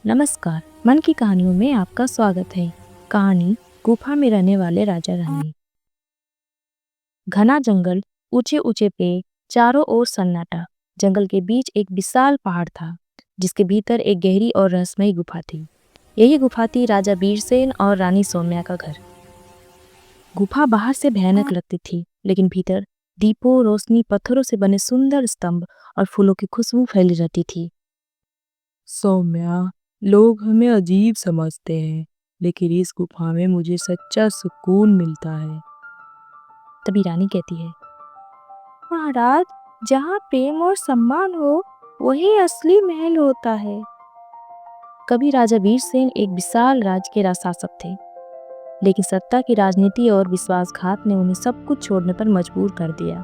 नमस्कार। मन की कहानियों में आपका स्वागत है। कहानी गुफा में रहने वाले राजा रानी। घना जंगल, ऊंचे ऊंचे पेड़, चारों ओर सन्नाटा। जंगल के बीच एक विशाल पहाड़ था जिसके भीतर एक गहरी और रहस्यमयी गुफा थी। यही गुफा थी राजा वीरसेन और रानी सौम्या का घर। गुफा बाहर से भयानक लगती थी, लेकिन भीतर दीपों, रोशनी, पत्थरों से बने सुंदर स्तंभ और फूलों की खुशबू फैली रहती थी। सौम्या, लोग हमें अजीब समझते हैं, लेकिन इस गुफा में मुझे सच्चा सुकून मिलता है। तभी रानी कहती है, महाराज, जहाँ प्रेम और सम्मान हो वही असली महल होता है। कभी राजा वीरसेन एक विशाल राज्य के शासक थे, लेकिन सत्ता की राजनीति और विश्वासघात ने उन्हें सब कुछ छोड़ने पर मजबूर कर दिया।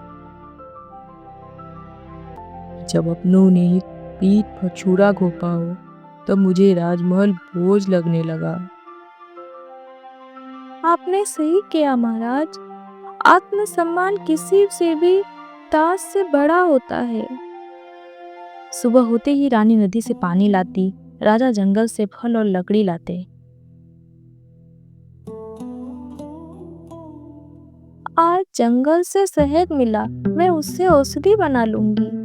जब अपनों ने पीठ पर छुरा घोंपा हो, तब मुझे राजमहल बोझ लगने लगा। आपने सही किया महाराज। आत्मसम्मान किसी से भी ताज से बड़ा होता है। सुबह होते ही रानी नदी से पानी लाती, राजा जंगल से फल और लकड़ी लाते। आज जंगल से शहद मिला, मैं उससे औषधि बना लूंगी।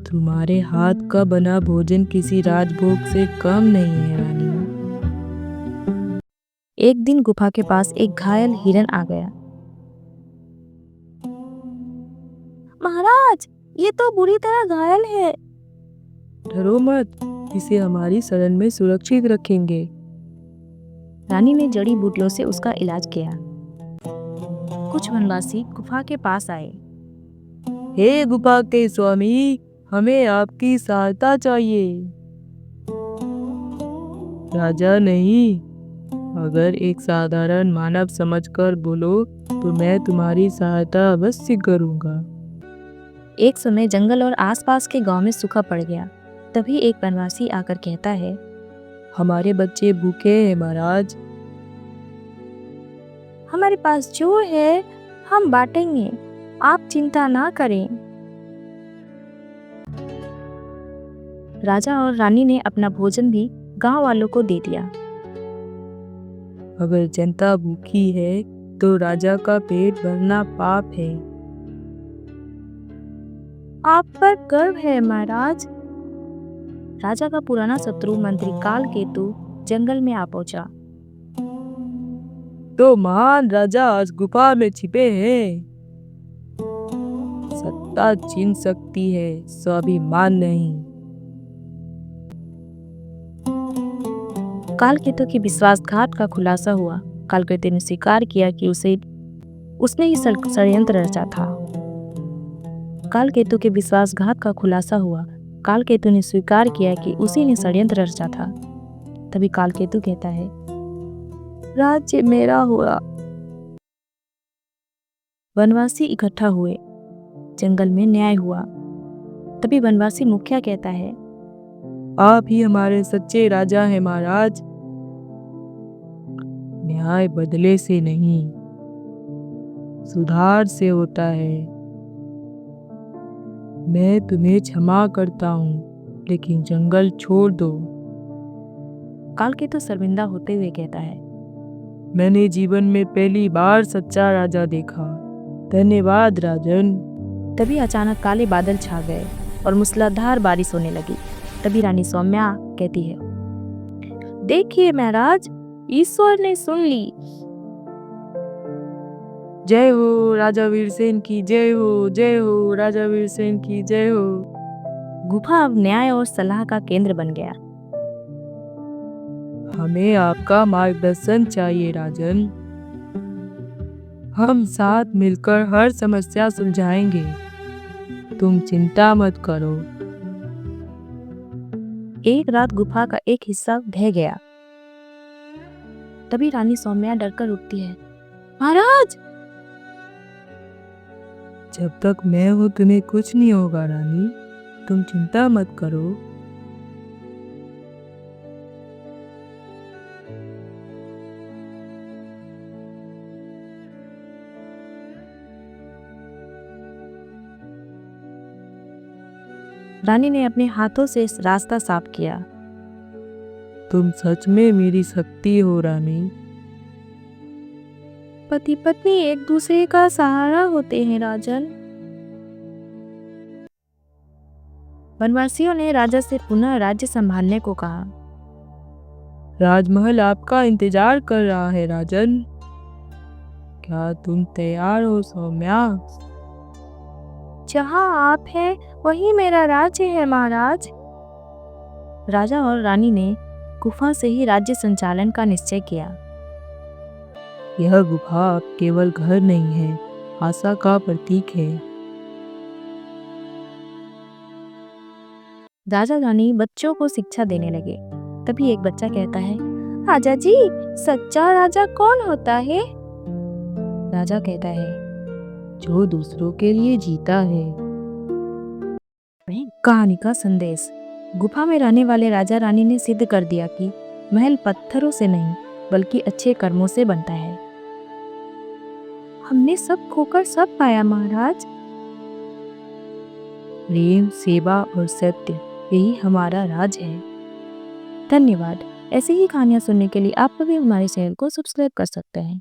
तुम्हारे हाथ का बना भोजन किसी राजभोग से कम नहीं है रानी। एक दिन गुफा के पास एक घायल हिरन आ गया। महाराज, ये तो बुरी तरह घायल है। डरो मत, इसे हमारी शरण में सुरक्षित रखेंगे। रानी ने जड़ी बूटियों से उसका इलाज किया। कुछ वनवासी गुफा के पास आए। हे गुफा के स्वामी, हमें आपकी सहायता चाहिए। राजा नहीं, अगर एक साधारण मानव समझकर बोलो तो मैं तुम्हारी सहायता अवश्य करूंगा। एक समय जंगल और आसपास के गांव में सूखा पड़ गया। तभी एक वनवासी आकर कहता है, हमारे बच्चे भूखे हैं महाराज। हमारे पास जो है हम बांटेंगे, आप चिंता ना करें। राजा और रानी ने अपना भोजन भी गांव वालों को दे दिया। अगर जनता भूखी है तो राजा का पेट भरना पाप है। आप पर गर्व है महाराज। राजा का पुराना शत्रु मंत्री कालकेतु जंगल में आ पहुंचा। तो महान राजा आज गुफा में छिपे हैं। सत्ता छीन सकती है, स्वाभिमान नहीं। कालकेतु की विश्वासघात का खुलासा हुआ। कालकेतु ने स्वीकार किया कि उसने ही षड्यंत्र रचा था। कालकेतु के विश्वासघात का खुलासा हुआ। कालकेतु ने स्वीकार किया कि उसी ने षड्यंत्र रचा था। तभी कालकेतु कहता है, राज्य मेरा हुआ। वनवासी इकट्ठा हुए। जंगल में न्याय हुआ। तभी वनवासी मुखिया कहता है, आप ही हमारे सच्चे राजा हैं महाराज। न्याय बदले से नहीं, सुधार से होता है। मैं तुम्हें क्षमा करता हूँ, लेकिन जंगल छोड़ दो। कालकेतु शर्मिंदा होते हुए कहता है, मैंने जीवन में पहली बार सच्चा राजा देखा। धन्यवाद राजन। तभी अचानक काले बादल छा गए और मूसलाधार बारिश होने लगी। तभी रानी सौम्या कहती है, देखिए महाराज, ईश्वर ने सुन ली। जय हो राजा वीरसेन की जय हो, जय हो राजा वीरसेन की जय हो। गुफा अब न्याय और सलाह का केंद्र बन गया। हमें आपका मार्गदर्शन चाहिए राजन। हम साथ मिलकर हर समस्या सुलझाएंगे। तुम चिंता मत करो। एक रात गुफा का एक हिस्सा ढह गया। तभी रानी सौम्या डरकर उठती है, महाराज। जब तक मैं हूँ तुम्हें कुछ नहीं होगा रानी, तुम चिंता मत करो। रानी ने अपने हाथों से रास्ता साफ किया। तुम सच में मेरी शक्ति हो रानी। पति पत्नी एक दूसरे का सहारा होते हैं राजन। वनवासियों ने राजा से पुनः राज्य संभालने को कहा। राजमहल आपका इंतजार कर रहा है राजन। क्या तुम तैयार हो सौम्या? जहाँ आप हैं वही मेरा राज्य है महाराज। राजा और रानी ने गुफा से ही राज्य संचालन का निश्चय किया। यह गुफा अब केवल घर नहीं है, आशा का प्रतीक है। राजा रानी बच्चों को शिक्षा देने लगे। तभी एक बच्चा कहता है, राजा जी, सच्चा राजा कौन होता है? राजा कहता है, जो दूसरों के लिए जीता है। कहानी का संदेश। गुफा में रहने वाले राजा रानी ने सिद्ध कर दिया कि महल पत्थरों से नहीं बल्कि अच्छे कर्मों से बनता है। हमने सब खोकर सब पाया महाराज। प्रेम, सेवा और सत्य, यही हमारा राज है। धन्यवाद। ऐसी ही कहानियाँ सुनने के लिए आप भी हमारे चैनल को सब्सक्राइब कर सकते हैं।